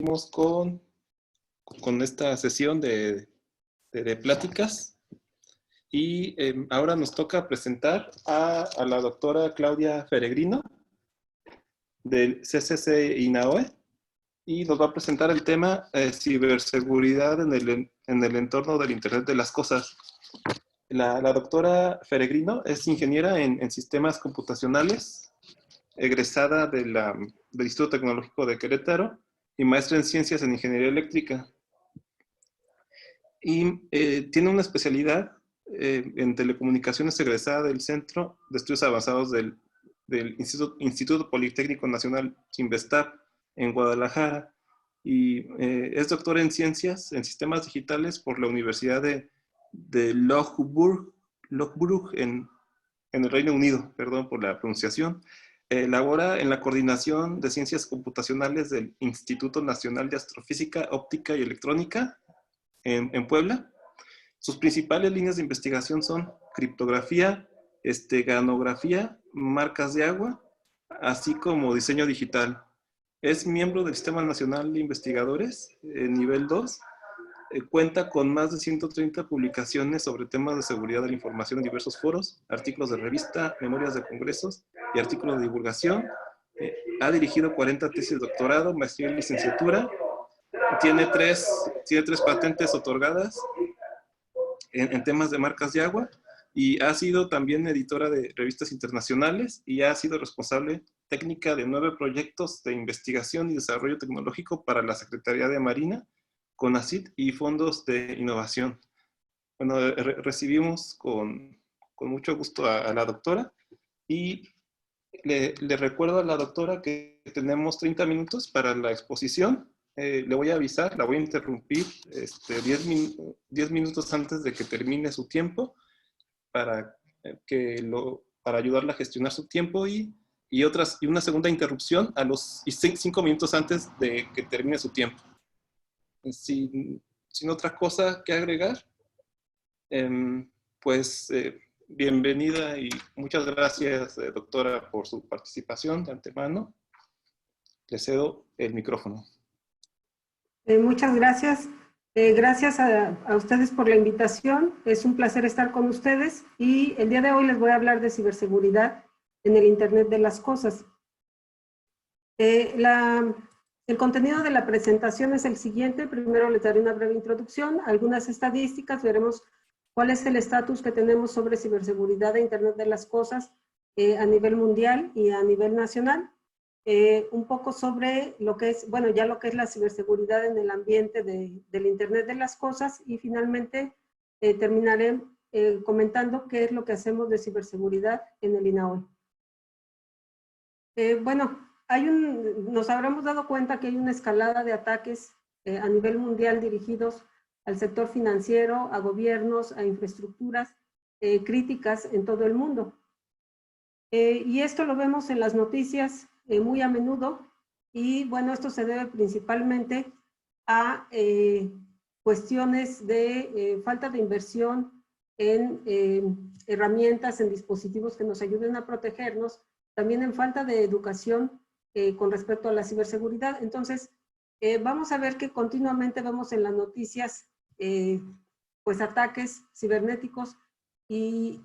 Seguimos con esta sesión de pláticas y ahora nos toca presentar a la doctora Claudia Feregrino del CCC INAOE y nos va a presentar el tema ciberseguridad en el entorno del Internet de las Cosas. La doctora Feregrino es ingeniera en sistemas computacionales, egresada del Instituto Tecnológico de Querétaro y maestra en ciencias en ingeniería eléctrica. Y tiene una especialidad en telecomunicaciones egresada del Centro de Estudios Avanzados del Instituto Politécnico Nacional Investap en Guadalajara. Y es doctora en ciencias en sistemas digitales por la Universidad de Loughborough en el Reino Unido, perdón por la pronunciación. Labora en la coordinación de ciencias computacionales del Instituto Nacional de Astrofísica, Óptica y Electrónica en Puebla. Sus principales líneas de investigación son criptografía, esteganografía, marcas de agua, así como diseño digital. Es miembro del Sistema Nacional de Investigadores, nivel 2. Cuenta con más de 130 publicaciones sobre temas de seguridad de la información en diversos foros, artículos de revista, memorias de congresos y artículos de divulgación. Ha dirigido 40 tesis de doctorado, maestría y licenciatura. Tiene tres patentes otorgadas en temas de marcas de agua y ha sido también editora de revistas internacionales y ha sido responsable técnica de 9 proyectos de investigación y desarrollo tecnológico para la Secretaría de Marina, CONACYT y fondos de innovación. Bueno, recibimos con mucho gusto a la doctora y le recuerdo a la doctora que tenemos 30 minutos para la exposición. Le voy a avisar, la voy a interrumpir 10 minutos antes de que termine su tiempo para ayudarla a gestionar su tiempo y una segunda interrupción a los 5 minutos antes de que termine su tiempo. Sin otra cosa que agregar, pues bienvenida y muchas gracias, doctora, por su participación de antemano. Le cedo el micrófono. Muchas gracias. Gracias a ustedes por la invitación. Es un placer estar con ustedes y el día de hoy les voy a hablar de ciberseguridad en el Internet de las Cosas. El contenido de la presentación es el siguiente. Primero les daré una breve introducción, algunas estadísticas, veremos cuál es el estatus que tenemos sobre ciberseguridad de Internet de las Cosas a nivel mundial y a nivel nacional. Un poco sobre lo que es, bueno, ya lo que es la ciberseguridad en el ambiente del Internet de las Cosas y finalmente terminaré comentando qué es lo que hacemos de ciberseguridad en el INAOE. Bueno, nos habremos dado cuenta que hay una escalada de ataques a nivel mundial dirigidos al sector financiero, a gobiernos, a infraestructuras críticas en todo el mundo. Y esto lo vemos en las noticias muy a menudo y bueno, esto se debe principalmente a cuestiones de falta de inversión en herramientas, en dispositivos que nos ayuden a protegernos, también en falta de educación con respecto a la ciberseguridad. Entonces, vamos a ver que continuamente vemos en las noticias pues ataques cibernéticos y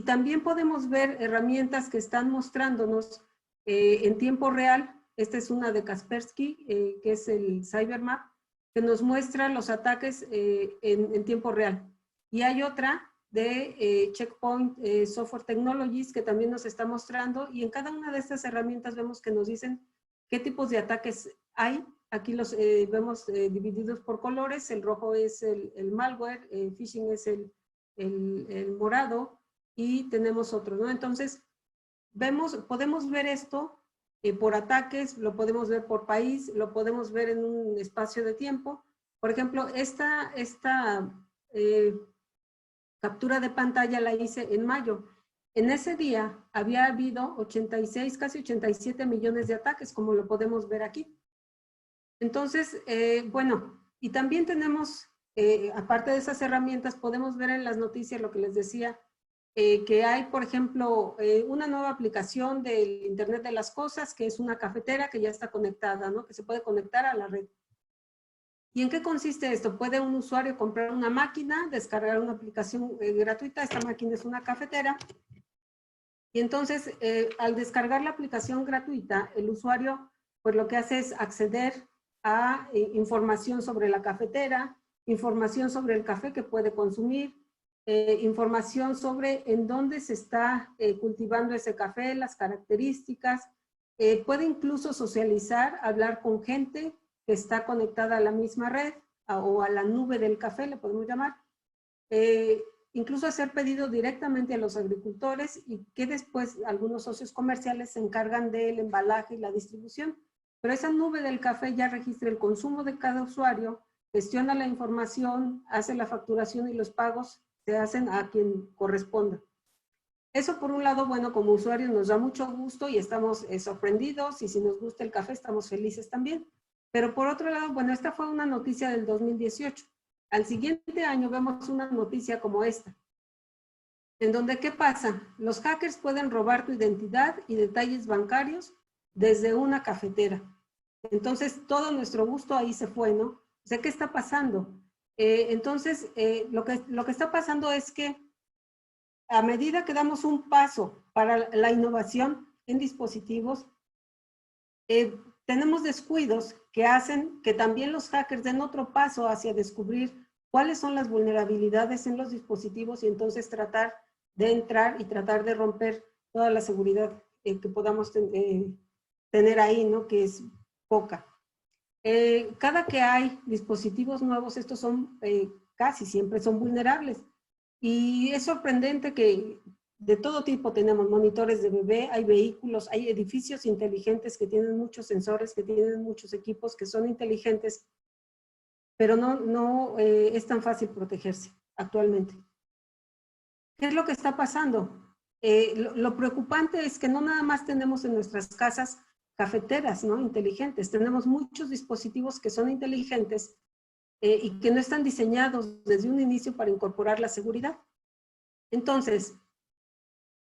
también podemos ver herramientas que están mostrándonos en tiempo real. Esta es una de Kaspersky, que es el CyberMap, que nos muestra los ataques en tiempo real. Y hay otra de Checkpoint Software Technologies que también nos está mostrando, y en cada una de estas herramientas vemos que nos dicen qué tipos de ataques hay. Aquí los vemos divididos por colores. El rojo es el malware, phishing es el morado, y tenemos otro, ¿no? Entonces, podemos ver esto por ataques, lo podemos ver por país, lo podemos ver en un espacio de tiempo. Por ejemplo, esta captura de pantalla la hice en mayo. En ese día había habido 86, casi 87 millones de ataques, como lo podemos ver aquí. Entonces, bueno, y también tenemos, aparte de esas herramientas, podemos ver en las noticias lo que les decía, que hay, por ejemplo, una nueva aplicación del Internet de las Cosas, que es una cafetera que ya está conectada, ¿no? Que se puede conectar a la red. ¿Y en qué consiste esto? Puede un usuario comprar una máquina, descargar una aplicación gratuita, esta máquina es una cafetera, y entonces al descargar la aplicación gratuita, el usuario pues lo que hace es acceder a información sobre la cafetera, información sobre el café que puede consumir, información sobre en dónde se está cultivando ese café, las características, puede incluso socializar, hablar con gente que está conectada a la misma red o a la nube del café, le podemos llamar, incluso hacer pedido directamente a los agricultores y que después algunos socios comerciales se encargan del embalaje y la distribución. Pero esa nube del café ya registra el consumo de cada usuario, gestiona la información, hace la facturación y los pagos se hacen a quien corresponda. Eso por un lado, bueno, como usuarios nos da mucho gusto y estamos sorprendidos, y si nos gusta el café estamos felices también. Pero por otro lado, bueno, esta fue una noticia del 2018. Al siguiente año vemos una noticia como esta, en donde, ¿qué pasa? Los hackers pueden robar tu identidad y detalles bancarios desde una cafetera. Entonces, todo nuestro gusto ahí se fue, ¿no? O sea, ¿qué está pasando? Entonces, lo que está pasando es que a medida que damos un paso para la innovación en dispositivos, tenemos descuidos que hacen que también los hackers den otro paso hacia descubrir cuáles son las vulnerabilidades en los dispositivos y entonces tratar de entrar y tratar de romper toda la seguridad que podamos tener ahí, ¿no? Que es poca. Cada que hay dispositivos nuevos, estos son casi siempre son vulnerables. Y es sorprendente que de todo tipo tenemos monitores de bebé, hay vehículos, hay edificios inteligentes que tienen muchos sensores, que tienen muchos equipos que son inteligentes, pero no es tan fácil protegerse actualmente. ¿Qué es lo que está pasando? Lo preocupante es que no nada más tenemos en nuestras casas cafeteras, ¿no? Inteligentes, tenemos muchos dispositivos que son inteligentes y que no están diseñados desde un inicio para incorporar la seguridad. Entonces,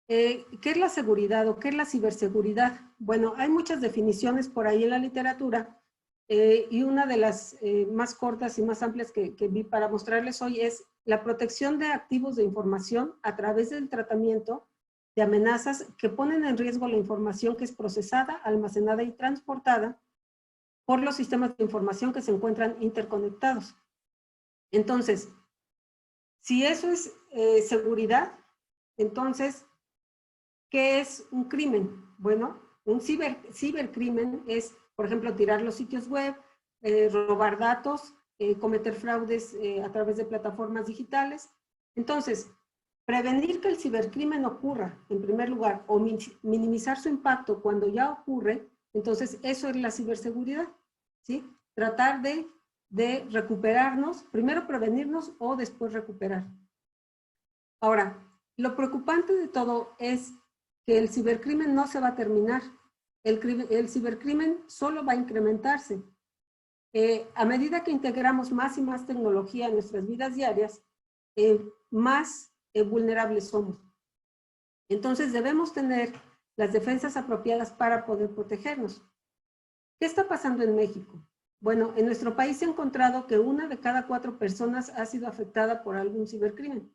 ¿qué es la seguridad o qué es la ciberseguridad? Bueno, hay muchas definiciones por ahí en la literatura y una de las más cortas y más amplias que vi para mostrarles hoy es la protección de activos de información a través del tratamiento de amenazas que ponen en riesgo la información que es procesada, almacenada y transportada por los sistemas de información que se encuentran interconectados. Entonces, si eso es seguridad, entonces, ¿qué es un crimen? Bueno, un cibercrimen es, por ejemplo, tirar los sitios web, robar datos, cometer fraudes a través de plataformas digitales. Entonces, prevenir que el cibercrimen ocurra, en primer lugar, o minimizar su impacto cuando ya ocurre, entonces eso es la ciberseguridad, ¿sí? Tratar de recuperarnos, primero prevenirnos o después recuperar. Ahora, lo preocupante de todo es que el cibercrimen no se va a terminar. El cibercrimen solo va a incrementarse. A medida que integramos más y más tecnología en nuestras vidas diarias, más vulnerables somos. Entonces debemos tener las defensas apropiadas para poder protegernos. ¿Qué está pasando en México? Bueno, en nuestro país se ha encontrado que 1 de cada 4 personas ha sido afectada por algún cibercrimen.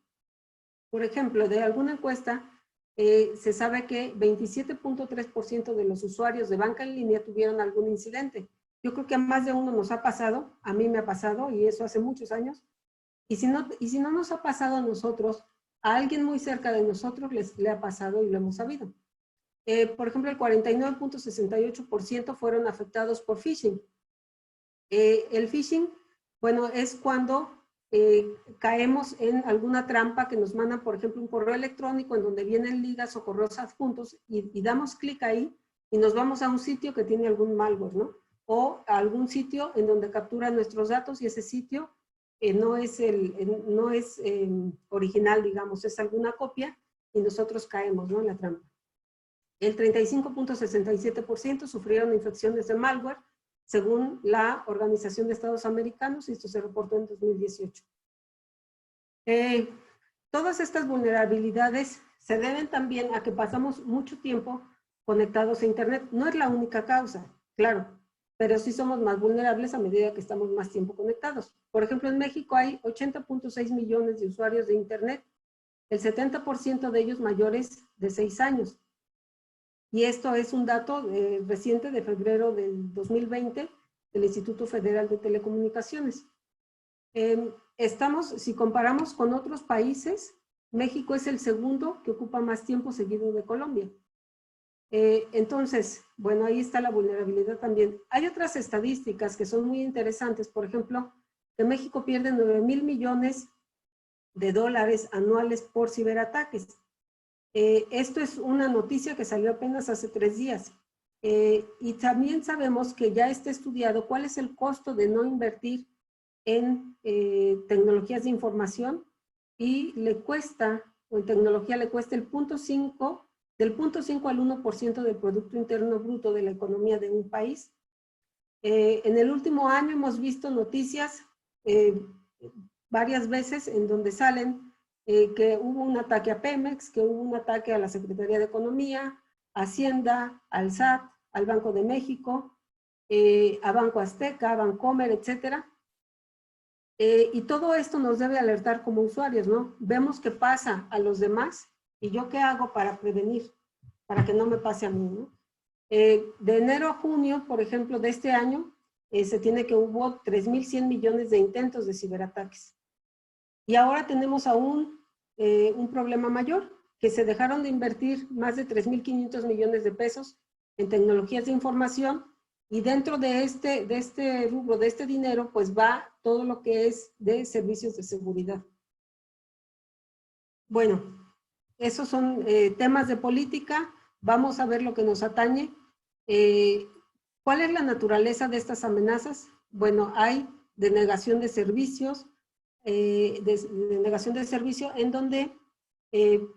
Por ejemplo, de alguna encuesta, se sabe que 27.3% de los usuarios de banca en línea tuvieron algún incidente. Yo creo que a más de uno nos ha pasado, a mí me ha pasado, y eso hace muchos años. Y si no nos ha pasado a nosotros, a alguien muy cerca de nosotros le ha pasado y lo hemos sabido. Por ejemplo, el 49.68% fueron afectados por phishing. El phishing, bueno, es cuando caemos en alguna trampa que nos mandan, por ejemplo, un correo electrónico en donde vienen ligas o correos adjuntos y damos clic ahí y nos vamos a un sitio que tiene algún malware, ¿no? O a algún sitio en donde captura nuestros datos y ese sitio no es original, digamos, es alguna copia y nosotros caemos, ¿no?, en la trampa. El 35.67% sufrieron infecciones de malware, según la Organización de Estados Americanos, y esto se reportó en 2018. Todas estas vulnerabilidades se deben también a que pasamos mucho tiempo conectados a Internet. No es la única causa, claro. pero sí somos más vulnerables a medida que estamos más tiempo conectados. Por ejemplo, en México hay 80.6 millones de usuarios de Internet, el 70% de ellos mayores de 6 años. Y esto es un dato reciente de febrero del 2020 del Instituto Federal de Telecomunicaciones. Si comparamos con otros países, México es el segundo que ocupa más tiempo seguido de Colombia. Entonces, bueno, ahí está la vulnerabilidad también. Hay otras estadísticas que son muy interesantes. Por ejemplo, que México pierde 9,000 millones de dólares anuales por ciberataques. Esto es una noticia que salió apenas hace 3 días. Y también sabemos que ya está estudiado cuál es el costo de no invertir en tecnologías de información, y le cuesta, o en tecnología le cuesta del 0.5 al 1% del Producto Interno Bruto de la economía de un país. En el último año hemos visto noticias varias veces en donde salen que hubo un ataque a Pemex, que hubo un ataque a la Secretaría de Economía, Hacienda, al SAT, al Banco de México, a Banco Azteca, a Bancomer, etcétera. Y todo esto nos debe alertar como usuarios, ¿no? Vemos que pasa a los demás, y yo qué hago para prevenir, para que no me pase a mí, ¿no? De enero a junio, por ejemplo, de este año, se tiene que hubo 3,100 millones de intentos de ciberataques. Y ahora tenemos aún un problema mayor, que se dejaron de invertir más de 3,500 millones de pesos en tecnologías de información, y dentro de este rubro, de este dinero, pues va todo lo que es de servicios de seguridad. Bueno, esos son temas de política. Vamos a ver lo que nos atañe. ¿Cuál es la naturaleza de estas amenazas? Bueno, hay denegación de servicios, denegación de servicio en donde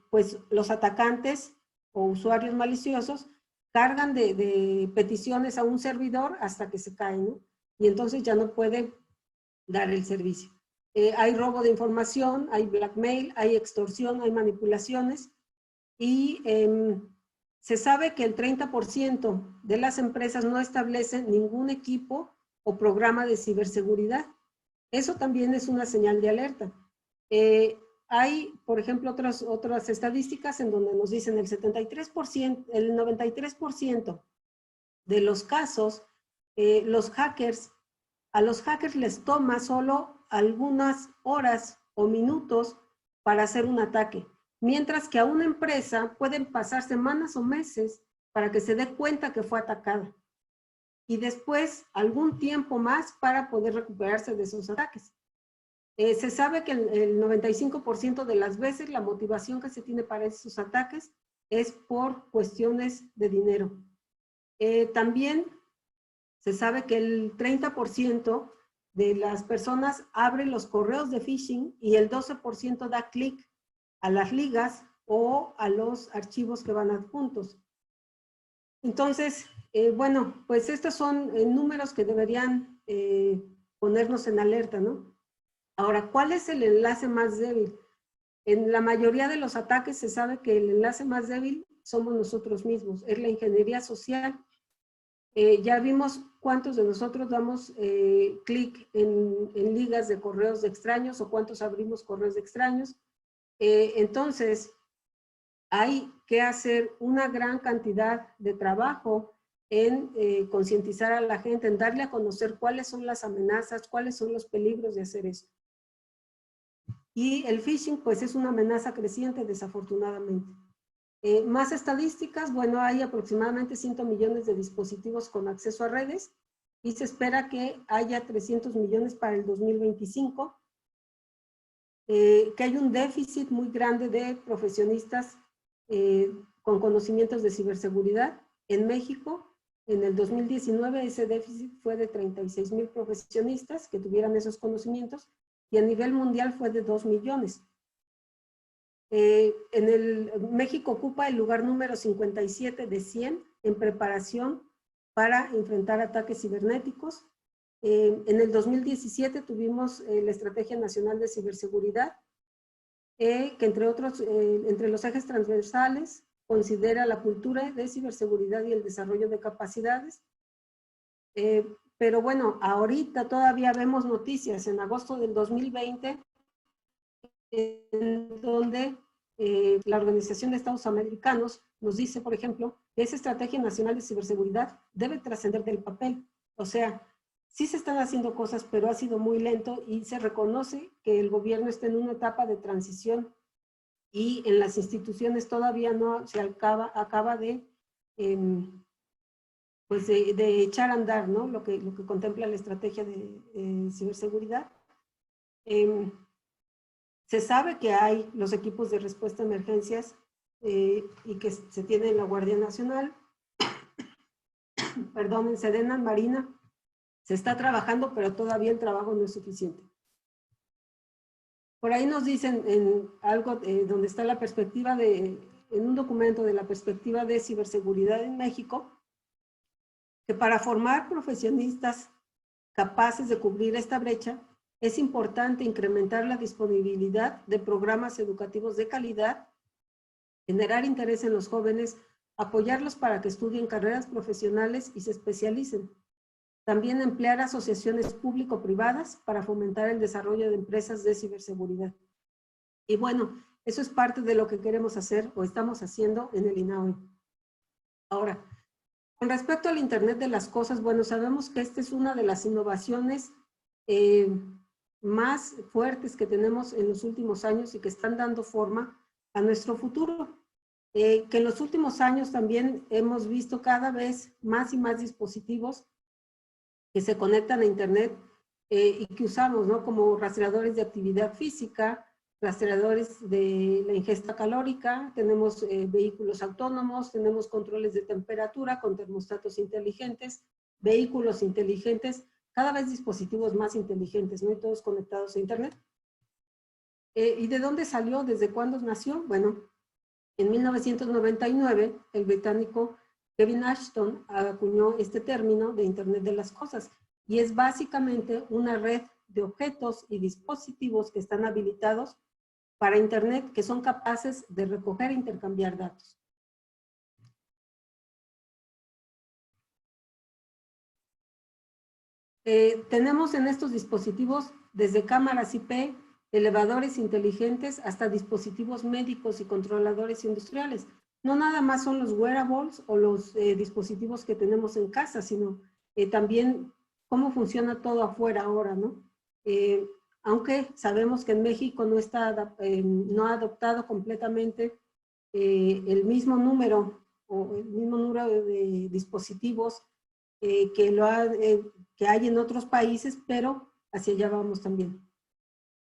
pues los atacantes o usuarios maliciosos cargan de peticiones a un servidor hasta que se cae, ¿no? Y entonces ya no puede dar el servicio. Hay robo de información, hay blackmail, hay extorsión, hay manipulaciones, y se sabe que el 30% de las empresas no establecen ningún equipo o programa de ciberseguridad. Eso también es una señal de alerta. Hay, por ejemplo, otras estadísticas en donde nos dicen el 73%, el 93% de los casos, a los hackers les toma solo algunas horas o minutos para hacer un ataque, mientras que a una empresa pueden pasar semanas o meses para que se dé cuenta que fue atacada, y después algún tiempo más para poder recuperarse de esos ataques. Se sabe que el 95% de las veces la motivación que se tiene para esos ataques es por cuestiones de dinero. También se sabe que el 30% de las personas abren los correos de phishing, y el 12% da clic a las ligas o a los archivos que van adjuntos. Entonces, bueno, pues estos son números que deberían ponernos en alerta, ¿no? Ahora, ¿cuál es el enlace más débil? En la mayoría de los ataques se sabe que el enlace más débil somos nosotros mismos, es la ingeniería social. Ya vimos cuántos de nosotros damos clic en ligas de correos de extraños, o cuántos abrimos correos de extraños. Entonces, hay que hacer una gran cantidad de trabajo en concientizar a la gente, en darle a conocer cuáles son las amenazas, cuáles son los peligros de hacer esto. Y el phishing, pues, es una amenaza creciente, desafortunadamente. Más estadísticas, bueno, hay aproximadamente 100 millones de dispositivos con acceso a redes, y se espera que haya 300 millones para el 2025, que hay un déficit muy grande de profesionistas con conocimientos de ciberseguridad. En México, en el 2019, ese déficit fue de 36,000 profesionistas que tuvieran esos conocimientos, y a nivel mundial fue de 2 millones. México ocupa el lugar número 57 de 100 en preparación para enfrentar ataques cibernéticos. En el 2017 tuvimos la Estrategia Nacional de Ciberseguridad, que entre los ejes transversales considera la cultura de ciberseguridad y el desarrollo de capacidades. Pero bueno, ahorita todavía vemos noticias en agosto del 2020 en donde la Organización de Estados Americanos nos dice, por ejemplo, que esa Estrategia Nacional de Ciberseguridad debe trascender del papel. O sea, sí se están haciendo cosas, pero ha sido muy lento y se reconoce que el gobierno está en una etapa de transición y en las instituciones todavía no se acaba de, pues de echar a andar, ¿no? Lo que contempla la estrategia de ciberseguridad. Se sabe que hay los equipos de respuesta a emergencias y que se tiene en la Guardia Nacional, perdón, en Sedena, en Marina. Se está trabajando, pero todavía el trabajo no es suficiente. Por ahí nos dicen en algo donde está la perspectiva en un documento de la perspectiva de ciberseguridad en México, que para formar profesionistas capaces de cubrir esta brecha, es importante incrementar la disponibilidad de programas educativos de calidad, generar interés en los jóvenes, apoyarlos para que estudien carreras profesionales y se especialicen. También emplear asociaciones público-privadas para fomentar el desarrollo de empresas de ciberseguridad. Y bueno, eso es parte de lo que queremos hacer o estamos haciendo en el INAOE. Ahora, con respecto al Internet de las Cosas, bueno, sabemos que esta es una de las innovaciones más fuertes que tenemos en los últimos años y que están dando forma a nuestro futuro. Que en los últimos años también hemos visto cada vez más y más dispositivos que se conectan a Internet y que usamos, ¿no? Como rastreadores de actividad física, rastreadores de la ingesta calórica, tenemos vehículos autónomos, tenemos controles de temperatura con termostatos inteligentes, vehículos inteligentes, cada vez dispositivos más inteligentes, ¿no? Y todos conectados a Internet. ¿Y de dónde salió? ¿Desde cuándo nació? Bueno, en 1999, el británico Kevin Ashton acuñó este término de Internet de las Cosas y es básicamente una red de objetos y dispositivos que están habilitados para Internet que son capaces de recoger e intercambiar datos. Tenemos en estos dispositivos desde cámaras IP, elevadores inteligentes, hasta dispositivos médicos y controladores industriales. No nada más son los wearables o los dispositivos que tenemos en casa, sino también cómo funciona todo afuera ahora, ¿no? Aunque sabemos que en México no ha adoptado completamente el mismo número de dispositivos que hay en otros países, pero hacia allá vamos también.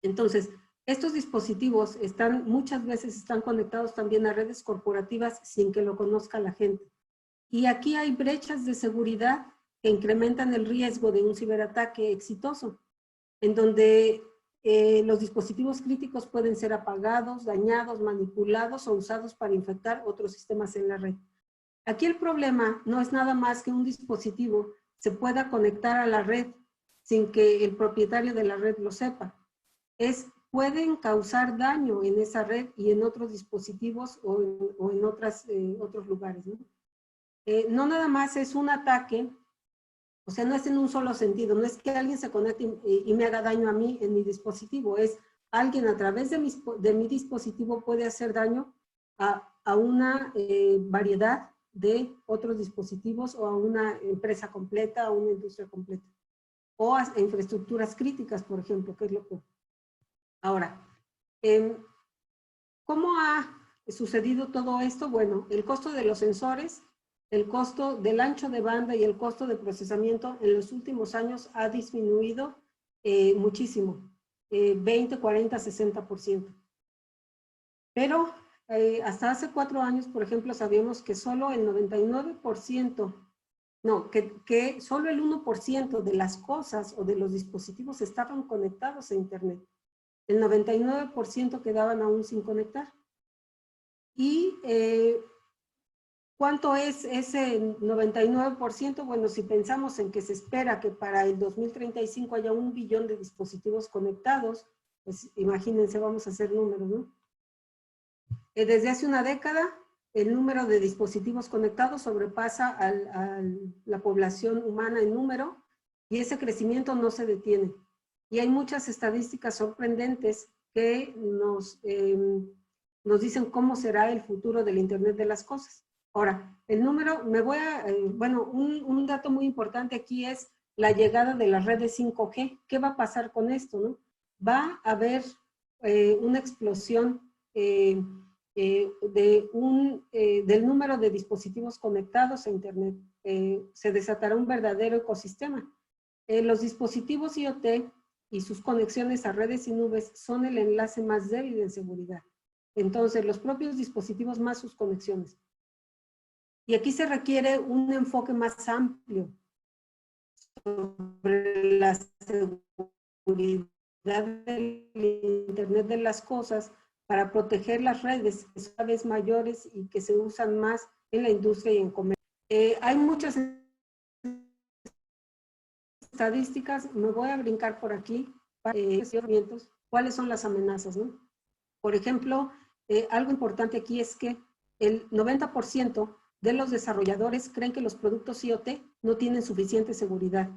Entonces, estos dispositivos muchas veces están conectados también a redes corporativas sin que lo conozca la gente. Y aquí hay brechas de seguridad que incrementan el riesgo de un ciberataque exitoso, en donde los dispositivos críticos pueden ser apagados, dañados, manipulados o usados para infectar otros sistemas en la red. Aquí el problema no es nada más que un dispositivo se pueda conectar a la red sin que el propietario de la red lo sepa. Pueden causar daño en esa red y en otros dispositivos o en otros lugares, ¿no? No nada más es un ataque, o sea, no es en un solo sentido, no es que alguien se conecte y me haga daño a mí en mi dispositivo, es alguien a través de mi dispositivo puede hacer daño a una variedad de otros dispositivos o a una empresa completa, a una industria completa. O a infraestructuras críticas, por ejemplo, que es lo que... Ahora, ¿cómo ha sucedido todo esto? Bueno, el costo de los sensores, el costo del ancho de banda y el costo de procesamiento en los últimos años ha disminuido muchísimo, 20, 40, 60%. Pero hasta hace 4 años, por ejemplo, sabíamos que solo el 99%, no, que solo el 1% de las cosas o de los dispositivos estaban conectados a Internet. El 99% quedaban aún sin conectar. ¿Y cuánto es ese 99%? Bueno, si pensamos en que se espera que para el 2035 haya 1 billón de dispositivos conectados, pues imagínense, vamos a hacer números, ¿no? Desde hace una década el número de dispositivos conectados sobrepasa a la población humana en número y ese crecimiento no se detiene. Y hay muchas estadísticas sorprendentes que nos dicen cómo será el futuro del Internet de las cosas. Ahora, el número, bueno, un dato muy importante aquí es la llegada de las redes 5G. ¿Qué va a pasar con esto, no? Va a haber una explosión del número de dispositivos conectados a Internet. Se desatará un verdadero ecosistema. Los dispositivos IoT y sus conexiones a redes y nubes son el enlace más débil en seguridad. Entonces, los propios dispositivos más sus conexiones. Y aquí se requiere un enfoque más amplio sobre la seguridad del Internet de las cosas para proteger las redes que son cada vez mayores y que se usan más en la industria y en comercio. Hay muchas estadísticas, me voy a brincar por aquí, cuáles son las amenazas, ¿no? Por ejemplo, algo importante aquí es que el 90% de los desarrolladores creen que los productos IoT no tienen suficiente seguridad.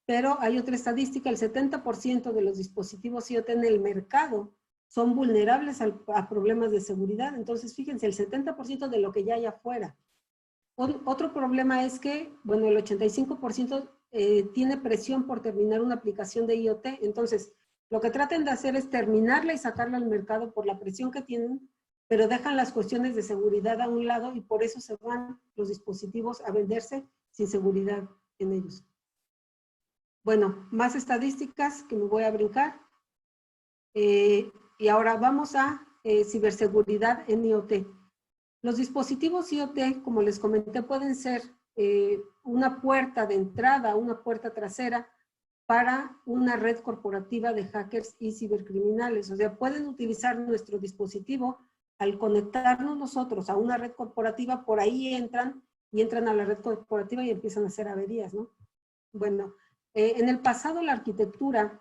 Pero hay otra estadística, el 70% de los dispositivos IoT en el mercado son vulnerables a problemas de seguridad. Entonces, fíjense, el 70% de lo que ya hay afuera. Otro problema es que, bueno, el 85% tiene presión por terminar una aplicación de IoT. Entonces, lo que traten de hacer es terminarla y sacarla al mercado por la presión que tienen, pero dejan las cuestiones de seguridad a un lado y por eso se van los dispositivos a venderse sin seguridad en ellos. Bueno, más estadísticas que me voy a brincar. Y ahora vamos a ciberseguridad en IoT. Los dispositivos IoT, como les comenté, pueden ser una puerta de entrada, una puerta trasera para una red corporativa de hackers y cibercriminales. O sea, pueden utilizar nuestro dispositivo al conectarnos nosotros a una red corporativa, por ahí entran a la red corporativa y empiezan a hacer averías, ¿no? Bueno, en el pasado la arquitectura,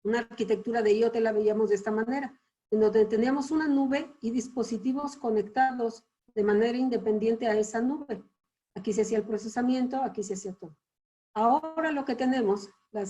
una arquitectura de IoT la veíamos de esta manera, en donde teníamos una nube y dispositivos conectados de manera independiente a esa nube. Aquí se hacía el procesamiento, aquí se hacía todo. Ahora lo que tenemos, la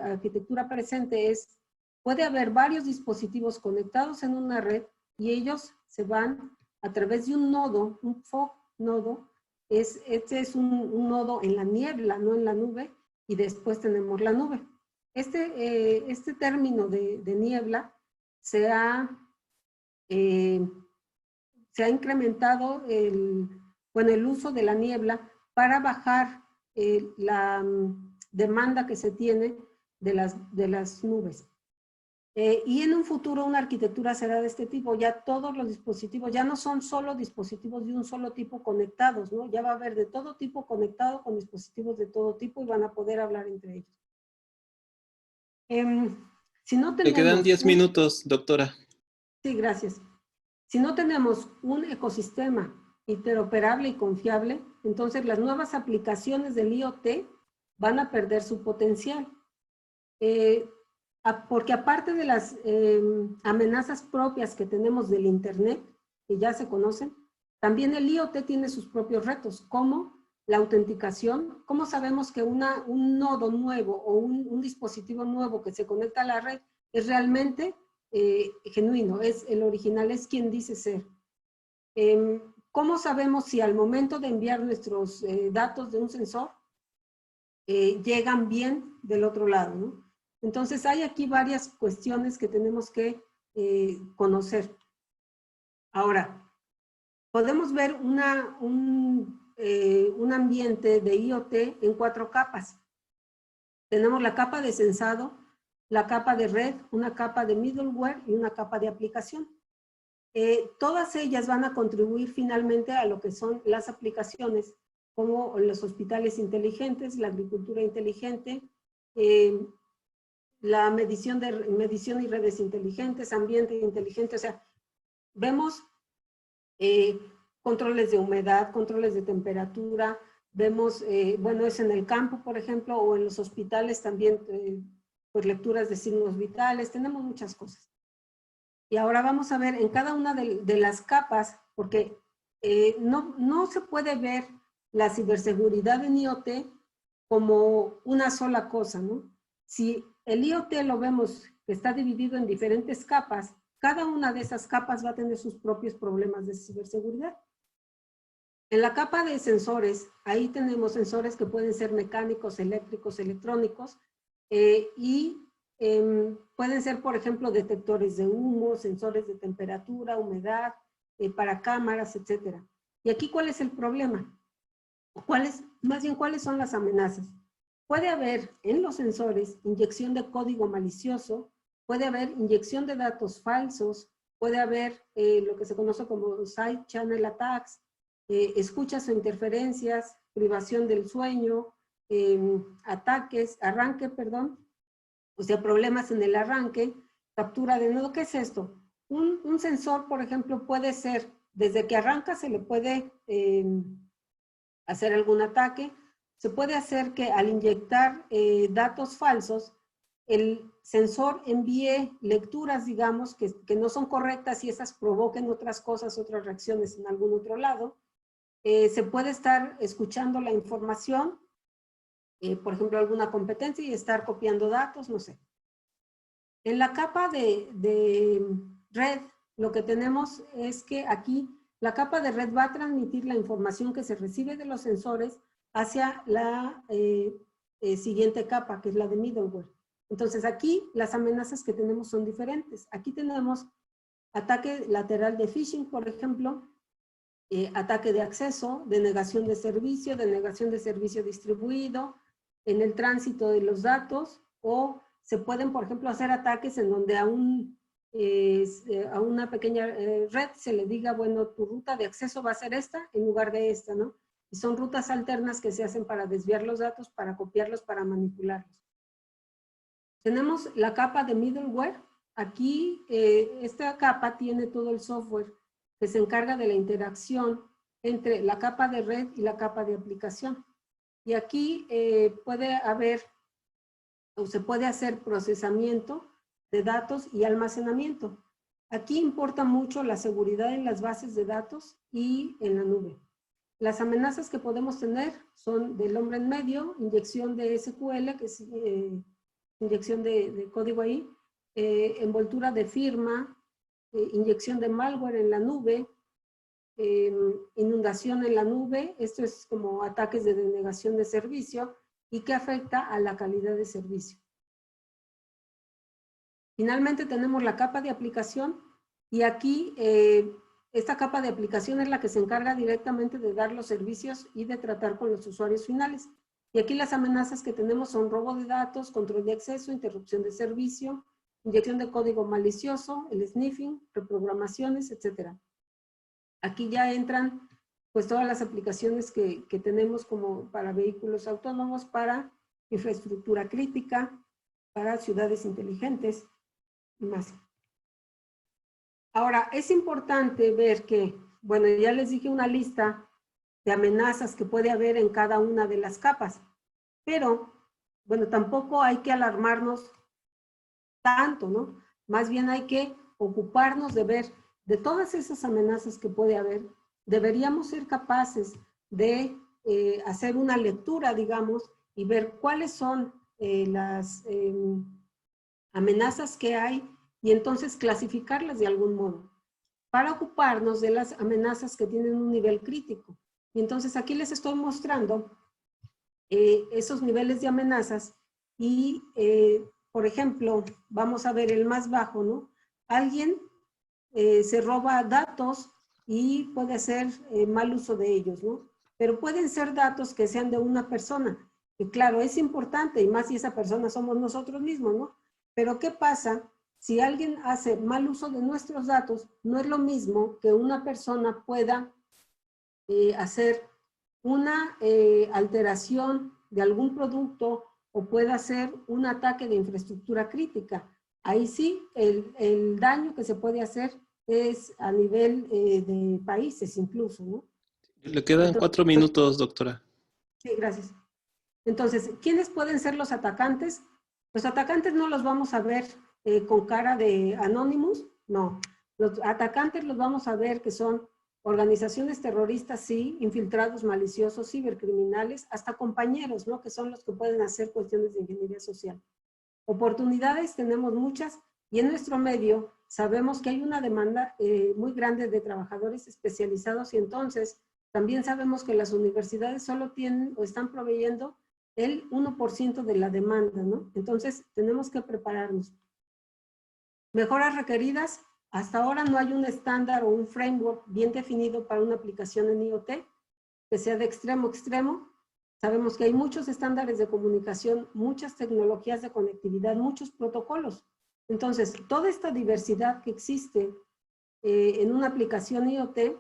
arquitectura presente es, puede haber varios dispositivos conectados en una red y ellos se van a través de un nodo, un fog nodo. Este es un nodo en la niebla, no en la nube, y después tenemos la nube. Este término de niebla se ha incrementado el uso de la niebla para bajar la demanda que se tiene de las nubes. Y en un futuro una arquitectura será de este tipo, ya todos los dispositivos, ya no son solo dispositivos de un solo tipo conectados, ¿no? Ya va a haber de todo tipo conectado con dispositivos de todo tipo y van a poder hablar entre ellos. Si no tenemos... Te quedan 10 minutos, doctora. Sí, gracias. Si no tenemos un ecosistema interoperable y confiable, entonces las nuevas aplicaciones del IoT van a perder su potencial. Porque aparte de las amenazas propias que tenemos del Internet, que ya se conocen, también el IoT tiene sus propios retos, como la autenticación. ¿Cómo sabemos que un nodo nuevo o un dispositivo nuevo que se conecta a la red es realmente genuino, es el original, es quien dice ser? ¿Cómo sabemos si al momento de enviar nuestros datos de un sensor llegan bien del otro lado, ¿no? Entonces hay aquí varias cuestiones que tenemos que conocer. Ahora, podemos ver un ambiente de IoT en 4 capas. Tenemos la capa de sensado, la capa de red, una capa de middleware y una capa de aplicación. Todas ellas van a contribuir finalmente a lo que son las aplicaciones, como los hospitales inteligentes, la agricultura inteligente, la medición y redes inteligentes, ambiente inteligente. O sea, vemos controles de humedad, controles de temperatura, vemos, bueno, es en el campo, por ejemplo, o en los hospitales también, pues lecturas de signos vitales, tenemos muchas cosas. Y ahora vamos a ver en cada una de las capas, porque no se puede ver la ciberseguridad en IoT como una sola cosa, ¿no? Si el IoT lo vemos que está dividido en diferentes capas, cada una de esas capas va a tener sus propios problemas de ciberseguridad. En la capa de sensores, ahí tenemos sensores que pueden ser mecánicos, eléctricos, electrónicos, pueden ser, por ejemplo, detectores de humo, sensores de temperatura, humedad, para cámaras, etc. Y aquí, ¿cuál es el problema? Más bien, ¿cuáles son las amenazas? Puede haber en los sensores inyección de código malicioso, puede haber inyección de datos falsos, puede haber lo que se conoce como side channel attacks, escuchas o interferencias, privación del sueño, o sea, problemas en el arranque, captura de nodo. ¿Qué es esto? Un sensor, por ejemplo, puede ser, desde que arranca se le puede hacer algún ataque. Se puede hacer que al inyectar datos falsos, el sensor envíe lecturas, digamos, que no son correctas y esas provoquen otras cosas, otras reacciones en algún otro lado. Se puede estar escuchando la información, por ejemplo, alguna competencia y estar copiando datos, no sé. En la capa de red, lo que tenemos es que aquí la capa de red va a transmitir la información que se recibe de los sensores hacia la siguiente capa, que es la de middleware. Entonces aquí las amenazas que tenemos son diferentes. Aquí tenemos ataque lateral de phishing, por ejemplo, ataque de acceso, denegación de servicio distribuido, en el tránsito de los datos, o se pueden, por ejemplo, hacer ataques en donde a una pequeña red se le diga, bueno, tu ruta de acceso va a ser esta en lugar de esta, ¿no? Y son rutas alternas que se hacen para desviar los datos, para copiarlos, para manipularlos. Tenemos la capa de middleware. Aquí, esta capa tiene todo el software que se encarga de la interacción entre la capa de red y la capa de aplicación. Y aquí puede haber, o se puede hacer procesamiento de datos y almacenamiento. Aquí importa mucho la seguridad en las bases de datos y en la nube. Las amenazas que podemos tener son del hombre en medio, inyección de SQL, que es inyección de código ahí, envoltura de firma, inyección de malware en la nube, inundación en la nube. Esto es como ataques de denegación de servicio y que afecta a la calidad de servicio. Finalmente tenemos la capa de aplicación y aquí esta capa de aplicación es la que se encarga directamente de dar los servicios y de tratar con los usuarios finales. Y aquí las amenazas que tenemos son robo de datos, control de acceso, interrupción de servicio, inyección de código malicioso, el sniffing, reprogramaciones, etc. Aquí ya entran pues todas las aplicaciones que tenemos como para vehículos autónomos, para infraestructura crítica, para ciudades inteligentes y más. Ahora, es importante ver que, bueno, ya les dije una lista de amenazas que puede haber en cada una de las capas, pero, bueno, tampoco hay que alarmarnos tanto, ¿no? Más bien hay que ocuparnos de ver de todas esas amenazas que puede haber. Deberíamos ser capaces de hacer una lectura, digamos, y ver cuáles son las amenazas que hay y entonces clasificarlas de algún modo para ocuparnos de las amenazas que tienen un nivel crítico. Y entonces aquí les estoy mostrando esos niveles de amenazas y, por ejemplo, vamos a ver el más bajo, ¿no? Alguien se roba datos y puede hacer mal uso de ellos, ¿no? Pero pueden ser datos que sean de una persona, que claro, es importante, y más si esa persona somos nosotros mismos, ¿no? Pero ¿qué pasa si alguien hace mal uso de nuestros datos? No es lo mismo que una persona pueda hacer una alteración de algún producto o pueda hacer un ataque de infraestructura crítica. Ahí sí, el daño que se puede hacer es a nivel de países incluso, ¿no? Le quedan Entonces, 4 minutos, doctora. Sí, gracias. Entonces, ¿quiénes pueden ser los atacantes? Los atacantes no los vamos a ver con cara de Anonymous, no. Los atacantes los vamos a ver que son Organizaciones terroristas, sí, infiltrados maliciosos, cibercriminales, hasta compañeros, ¿no? Que son los que pueden hacer cuestiones de ingeniería social. Oportunidades tenemos muchas y en nuestro medio sabemos que hay una demanda muy grande de trabajadores especializados y entonces también sabemos que las universidades solo tienen o están proveyendo el 1% de la demanda, ¿no? Entonces tenemos que prepararnos. Mejoras requeridas. Hasta ahora no hay un estándar o un framework bien definido para una aplicación en IoT que sea de extremo a extremo. Sabemos que hay muchos estándares de comunicación, muchas tecnologías de conectividad, muchos protocolos. Entonces, toda esta diversidad que existe en una aplicación IoT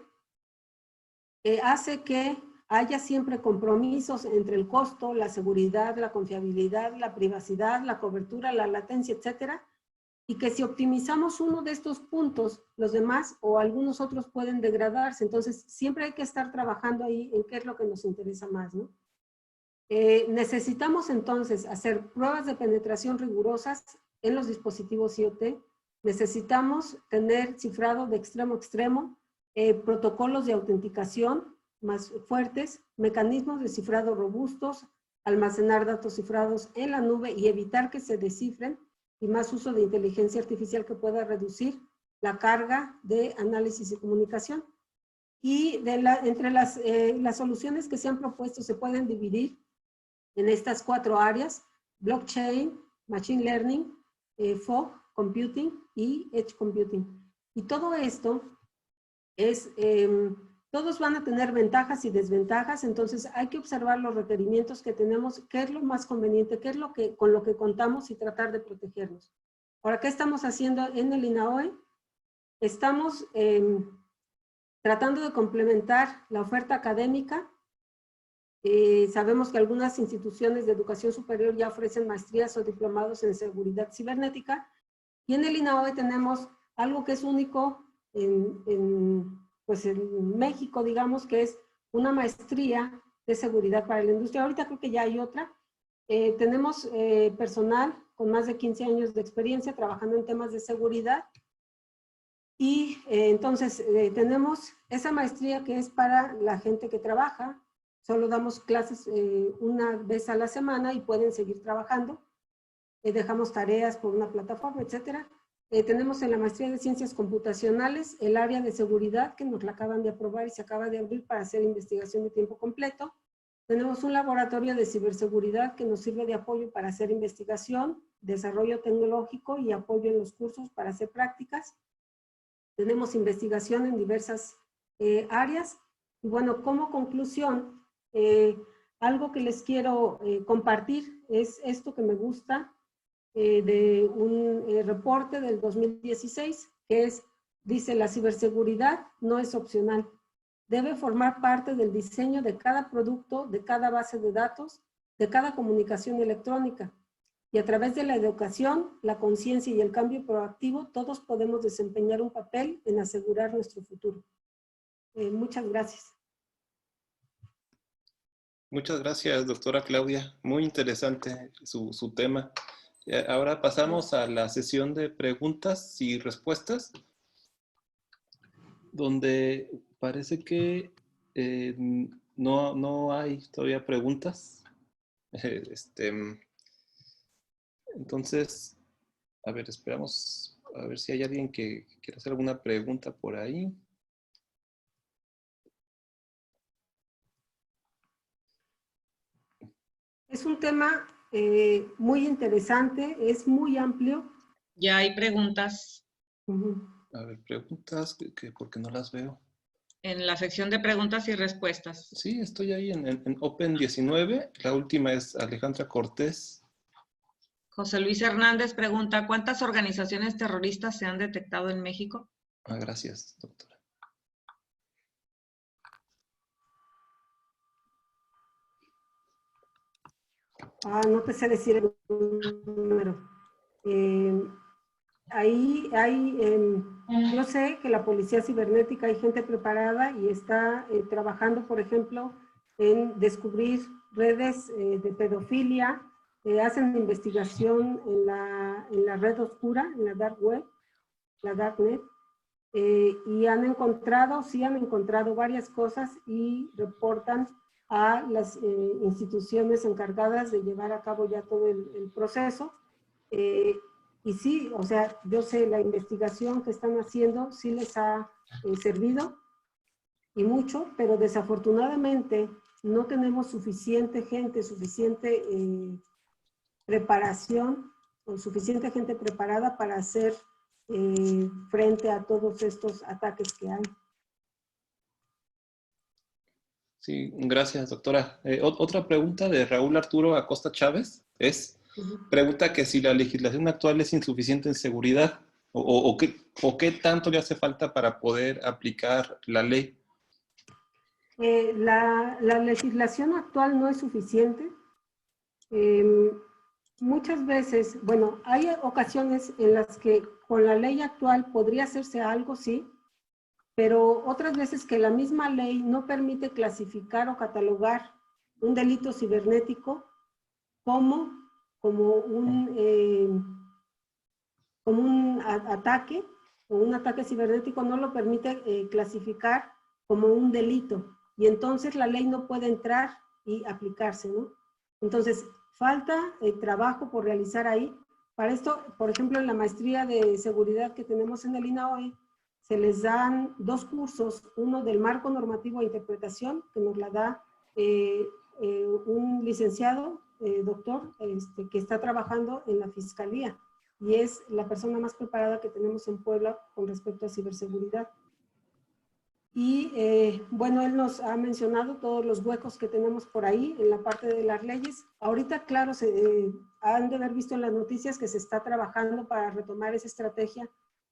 hace que haya siempre compromisos entre el costo, la seguridad, la confiabilidad, la privacidad, la cobertura, la latencia, etcétera, y que si optimizamos uno de estos puntos, los demás o algunos otros pueden degradarse. Entonces, siempre hay que estar trabajando ahí en qué es lo que nos interesa más, ¿no? Necesitamos entonces hacer pruebas de penetración rigurosas en los dispositivos IoT. Necesitamos tener cifrado de extremo a extremo, protocolos de autenticación más fuertes, mecanismos de cifrado robustos, almacenar datos cifrados en la nube y evitar que se descifren, y más uso de inteligencia artificial que pueda reducir la carga de análisis y comunicación. Y entre las soluciones que se han propuesto se pueden dividir en estas 4 áreas: blockchain, machine learning, fog computing y edge computing. Y todo esto es, todos van a tener ventajas y desventajas, entonces hay que observar los requerimientos que tenemos, qué es lo más conveniente, qué es lo que, con lo que contamos y tratar de protegernos. Ahora, ¿qué estamos haciendo en el INAOE? Estamos tratando de complementar la oferta académica. Sabemos que algunas instituciones de educación superior ya ofrecen maestrías o diplomados en seguridad cibernética, y en el INAOE tenemos algo que es único pues en México, digamos, que es una maestría de seguridad para la industria. Ahorita creo que ya hay otra. Tenemos personal con más de 15 años de experiencia trabajando en temas de seguridad, y entonces tenemos esa maestría que es para la gente que trabaja. Solo damos clases una vez a la semana y pueden seguir trabajando. Dejamos tareas por una plataforma, etcétera. Tenemos en la maestría de ciencias computacionales el área de seguridad, que nos la acaban de aprobar y se acaba de abrir para hacer investigación de tiempo completo. Tenemos un laboratorio de ciberseguridad que nos sirve de apoyo para hacer investigación, desarrollo tecnológico y apoyo en los cursos para hacer prácticas. Tenemos investigación en diversas áreas. Y bueno, como conclusión, algo que les quiero compartir es esto que me gusta de un reporte del 2016, que dice: la ciberseguridad no es opcional. Debe formar parte del diseño de cada producto, de cada base de datos, de cada comunicación electrónica. Y a través de la educación, la conciencia y el cambio proactivo, todos podemos desempeñar un papel en asegurar nuestro futuro. Muchas gracias. Muchas gracias, doctora Claudia. Muy interesante su tema. Ahora pasamos a la sesión de preguntas y respuestas, donde parece que no hay todavía preguntas. Entonces, a ver, esperamos a ver si hay alguien que quiera hacer alguna pregunta por ahí. Es un tema muy interesante, es muy amplio. Ya hay preguntas. A ver, preguntas, porque no las veo. En la sección de preguntas y respuestas. Sí, estoy ahí en Open 19. La última es Alejandra Cortés. José Luis Hernández pregunta: ¿cuántas organizaciones terroristas se han detectado en México? Gracias, doctora. No te sé decir el número. Ahí hay, yo sé que la policía cibernética, hay gente preparada y está trabajando, por ejemplo, en descubrir redes de pedofilia. Hacen investigación en la red oscura, en la dark web, la darknet. y han encontrado varias cosas y reportan a las instituciones encargadas de llevar a cabo ya todo el proceso. Y sí, o sea, yo sé, la investigación que están haciendo sí les ha servido y mucho, pero desafortunadamente no tenemos suficiente gente, suficiente preparación o suficiente gente preparada para hacer frente a todos estos ataques que hay. Sí, gracias, doctora. Otra pregunta de Raúl Arturo Acosta Chávez es, pregunta que si la legislación actual es insuficiente en seguridad o qué tanto le hace falta para poder aplicar la ley. La legislación actual no es suficiente. Muchas veces, bueno, hay ocasiones en las que con la ley actual podría hacerse algo, sí, pero otras veces que la misma ley no permite clasificar o catalogar un delito cibernético como un ataque, o un ataque cibernético no lo permite clasificar como un delito, y entonces la ley no puede entrar y aplicarse, ¿no? Entonces, falta trabajo por realizar ahí. Para esto, por ejemplo, en la maestría de seguridad que tenemos en el INAOE, se les dan 2 cursos, uno del marco normativo e interpretación, que nos la da un licenciado, doctor, que está trabajando en la Fiscalía, y es la persona más preparada que tenemos en Puebla con respecto a ciberseguridad. Y bueno, él nos ha mencionado todos los huecos que tenemos por ahí en la parte de las leyes. Ahorita, claro, han de haber visto en las noticias que se está trabajando para retomar esa estrategia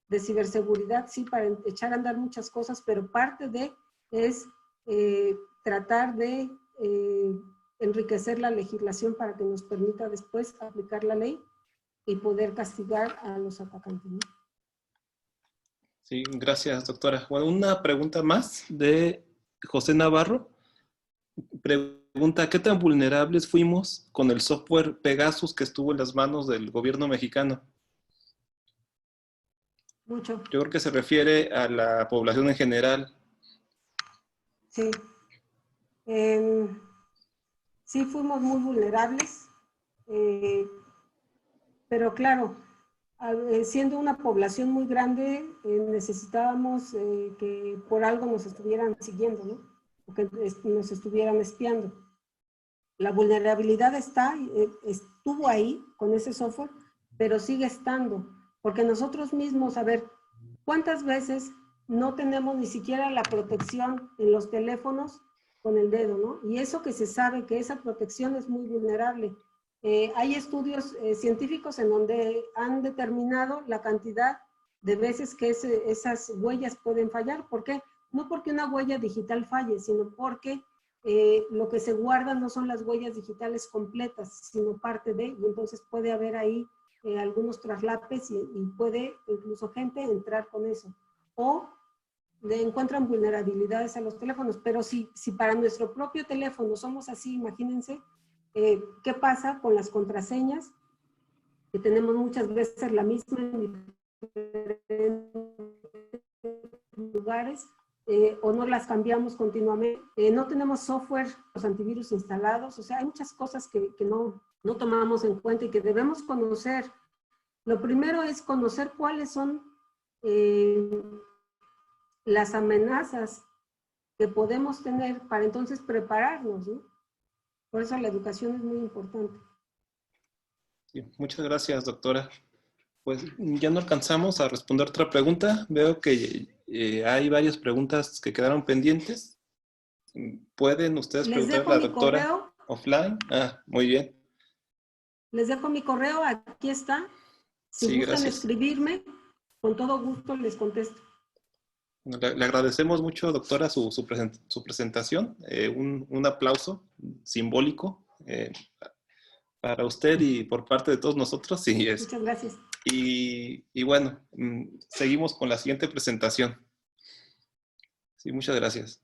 de ciberseguridad, sí, para echar a andar muchas cosas, pero parte de es tratar de enriquecer la legislación para que nos permita después aplicar la ley y poder castigar a los atacantes, ¿no? Sí, gracias, doctora. Bueno, una pregunta más de José Navarro. Pregunta, ¿qué tan vulnerables fuimos con el software Pegasus que estuvo en las manos del gobierno mexicano? Mucho. Yo creo que se refiere a la población en general. Sí. Sí, fuimos muy vulnerables, pero claro, siendo una población muy grande, necesitábamos que por algo nos estuvieran siguiendo, ¿no? O que nos estuvieran espiando. La vulnerabilidad estuvo ahí con ese software, pero sigue estando, porque nosotros mismos, a ver, ¿cuántas veces no tenemos ni siquiera la protección en los teléfonos con el dedo, ¿no? Y eso que se sabe que esa protección es muy vulnerable. Hay estudios científicos en donde han determinado la cantidad de veces que esas huellas pueden fallar. ¿Por qué? No porque una huella digital falle, sino porque lo que se guarda no son las huellas digitales completas, sino parte de, y entonces puede haber ahí algunos traslapes y puede incluso gente entrar con eso. O le encuentran vulnerabilidades a los teléfonos, pero si para nuestro propio teléfono somos así, imagínense, ¿qué pasa con las contraseñas? Que tenemos muchas veces la misma en diferentes lugares, o no las cambiamos continuamente, no tenemos software, los antivirus instalados, o sea, hay muchas cosas que no tomamos en cuenta y que debemos conocer. Lo primero es conocer cuáles son las amenazas que podemos tener para entonces prepararnos, ¿no? Por eso la educación es muy importante. Sí, muchas gracias, doctora. Pues ya no alcanzamos a responder otra pregunta. Veo que hay varias preguntas que quedaron pendientes. ¿Pueden ustedes Les preguntar dejo a la mi doctora correo. offline? Ah, muy bien. Les dejo mi correo, aquí está. Si Sí, gustan gracias. escribirme, con todo gusto les contesto. Le agradecemos mucho, doctora, su presentación. Un aplauso simbólico para usted y por parte de todos nosotros. Sí, Muchas gracias. y bueno, seguimos con la siguiente presentación. Sí, muchas gracias.